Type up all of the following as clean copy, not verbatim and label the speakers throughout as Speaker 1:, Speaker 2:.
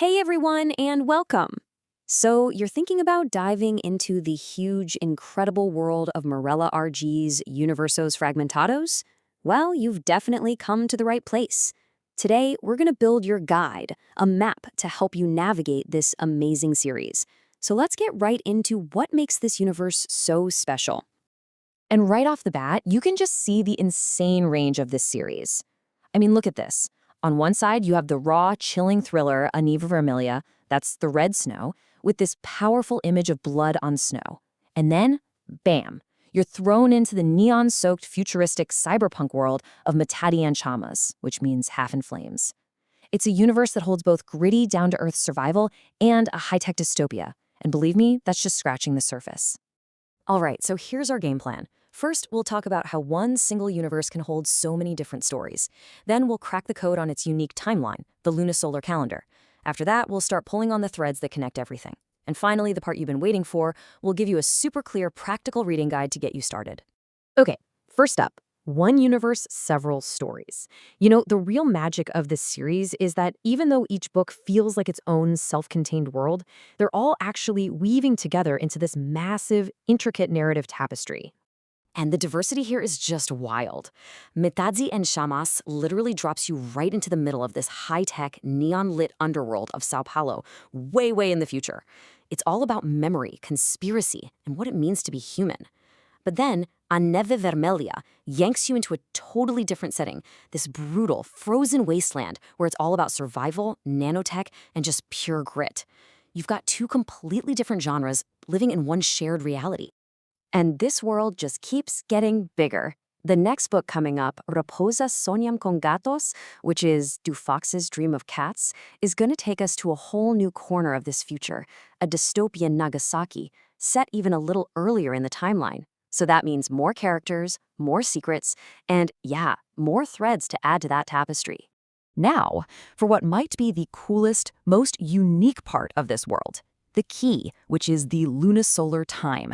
Speaker 1: Hey everyone, and welcome! So, you're thinking about diving into the huge, incredible world of Morella RG's Universos Fragmentados? Well, you've definitely come to the right place. Today, we're going to build your guide, a map to help you navigate this amazing series. So let's get right into what makes this universe so special. And right off the bat, you can just see the insane range of this series. I mean, look at this. On one side, you have the raw, chilling thriller A Neve Vermilion, that's the red snow, with this powerful image of blood on snow. And then, bam, you're thrown into the neon-soaked futuristic cyberpunk world of Matadi and Chamas, which means half in flames. It's a universe that holds both gritty, down-to-earth survival and a high-tech dystopia. And believe me, that's just scratching the surface. All right, so here's our game plan. First, we'll talk about how one single universe can hold so many different stories. Then we'll crack the code on its unique timeline, the lunisolar calendar. After that, we'll start pulling on the threads that connect everything. And finally, the part you've been waiting for, we'll give you a super clear, practical reading guide to get you started. Okay, first up, one universe, several stories. You know, the real magic of this series is that even though each book feels like its own self-contained world, they're all actually weaving together into this massive, intricate narrative tapestry. And the diversity here is just wild. Mitadzi and Chamas literally drops you right into the middle of this high-tech, neon-lit underworld of Sao Paulo, way in the future. It's all about memory, conspiracy, and what it means to be human. But then, A Neve Vermelha yanks you into a totally different setting, this brutal, frozen wasteland where it's all about survival, nanotech, and just pure grit. You've got two completely different genres living in one shared reality. And this world just keeps getting bigger. The next book coming up, Raposa Soñam con Gatos, which is Do Foxes Dream of Cats, is going to take us to a whole new corner of this future, a dystopian Nagasaki, set even a little earlier in the timeline. So that means more characters, more secrets, and yeah, more threads to add to that tapestry. Now, for what might be the coolest, most unique part of this world, the key, which is the lunisolar time.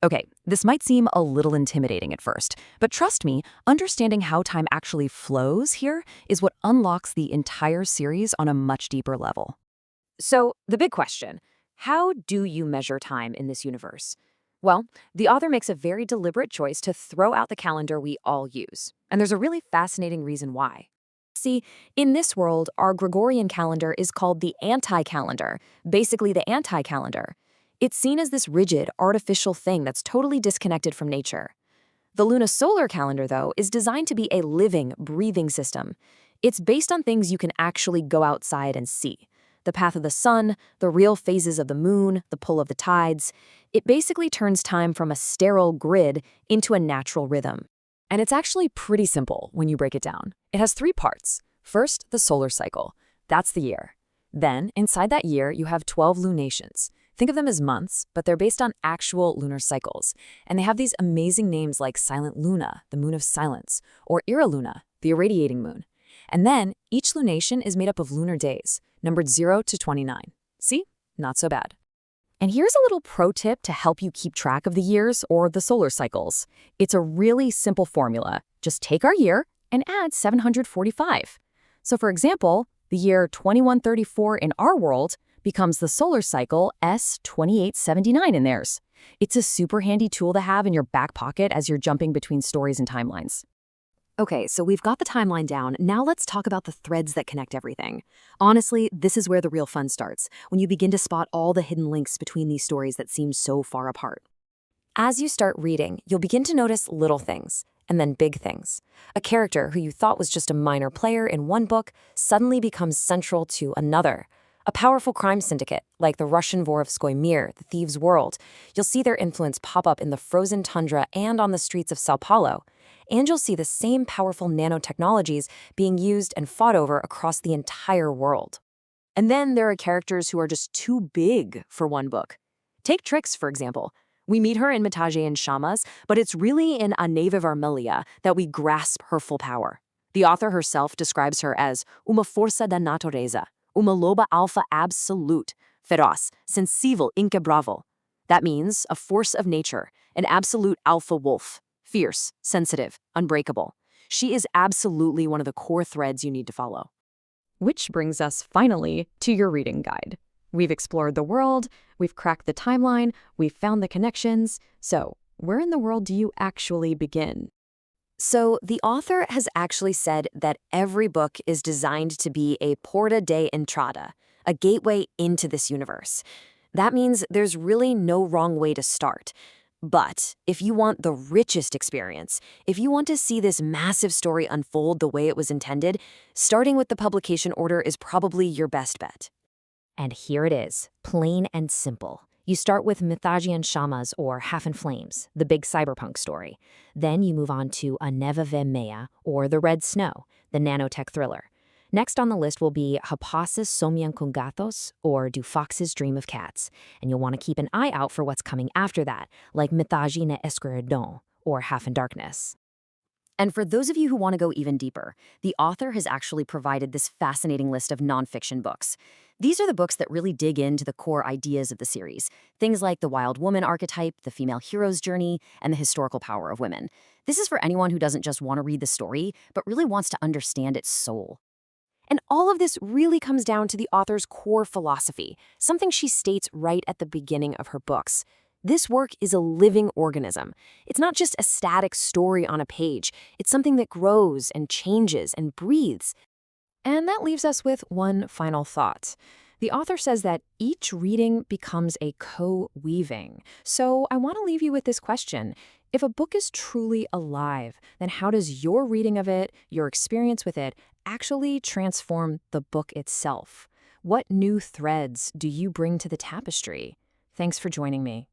Speaker 1: Okay, this might seem a little intimidating at first, but trust me, understanding how time actually flows here is what unlocks the entire series on a much deeper level. So, the big question, how do you measure time in this universe? Well, the author makes a very deliberate choice to throw out the calendar we all use, and there's a really fascinating reason why. See, in this world, our Gregorian calendar is called the anti-calendar, basically the anti-calendar. It's seen as this rigid, artificial thing that's totally disconnected from nature. The lunisolar calendar, though, is designed to be a living, breathing system. It's based on things you can actually go outside and see. The path of the sun, the real phases of the moon, the pull of the tides. It basically turns time from a sterile grid into a natural rhythm. And it's actually pretty simple when you break it down. It has three parts. First, the solar cycle. That's the year. Then, inside that year, you have 12 lunations. Think of them as months, but they're based on actual lunar cycles. And they have these amazing names like Silent Luna, the moon of silence, or Ira Luna, the irradiating moon. And then, each lunation is made up of lunar days, numbered 0 to 29. See? Not so bad. And here's a little pro tip to help you keep track of the years or the solar cycles. It's a really simple formula. Just take our year and add 745. So for example, the year 2134 in our world becomes the solar cycle S2879 in theirs. It's a super handy tool to have in your back pocket as you're jumping between stories and timelines. Okay, so we've got the timeline down. Now let's talk about the threads that connect everything. Honestly, this is where the real fun starts, when you begin to spot all the hidden links between these stories that seem so far apart. As you start reading, you'll begin to notice little things, and then big things. A character who you thought was just a minor player in one book suddenly becomes central to another. A powerful crime syndicate, like the Russian Vorovskoy Mir, the Thieves' World. You'll see their influence pop up in the frozen tundra and on the streets of Sao Paulo. And you'll see the same powerful nanotechnologies being used and fought over across the entire world. And then there are characters who are just too big for one book. Take Trix, for example. We meet her in Mitadzi and Chamas, but it's really in A Neve Vermelha that we grasp her full power. The author herself describes her as uma força da natureza, uma loba alfa absolute, feroz, sensível, inquebrável. That means a force of nature, an absolute alpha wolf, fierce, sensitive, unbreakable. She is absolutely one of the core threads you need to follow.
Speaker 2: Which brings us finally to your reading guide. We've explored the world, we've cracked the timeline, we've found the connections. So, where in the world do you actually begin?
Speaker 1: So, the author has actually said that every book is designed to be a porta de entrada, a gateway into this universe. That means there's really no wrong way to start. But if you want the richest experience, if you want to see this massive story unfold the way it was intended, starting with the publication order is probably your best bet. And here it is, plain and simple. You start with Mythology and Shamas, or Half in Flames, the big cyberpunk story. Then you move on to A Neve Mea, or The Red Snow, the nanotech thriller. Next on the list will be Rapazes Sonham com Gatos, or Do Foxes Dream of Cats? And you'll want to keep an eye out for what's coming after that, like Mythology na Escuridão, or Half in Darkness. And for those of you who want to go even deeper, the author has actually provided this fascinating list of nonfiction books. These are the books that really dig into the core ideas of the series, things like the wild woman archetype, the female hero's journey, and the historical power of women. This is for anyone who doesn't just want to read the story, but really wants to understand its soul. And all of this really comes down to the author's core philosophy, something she states right at the beginning of her books. This work is a living organism. It's not just a static story on a page. It's something that grows and changes and breathes.
Speaker 2: And that leaves us with one final thought. The author says that each reading becomes a co-weaving. So I want to leave you with this question. If a book is truly alive, then how does your reading of it, your experience with it, actually transform the book itself? What new threads do you bring to the tapestry? Thanks for joining me.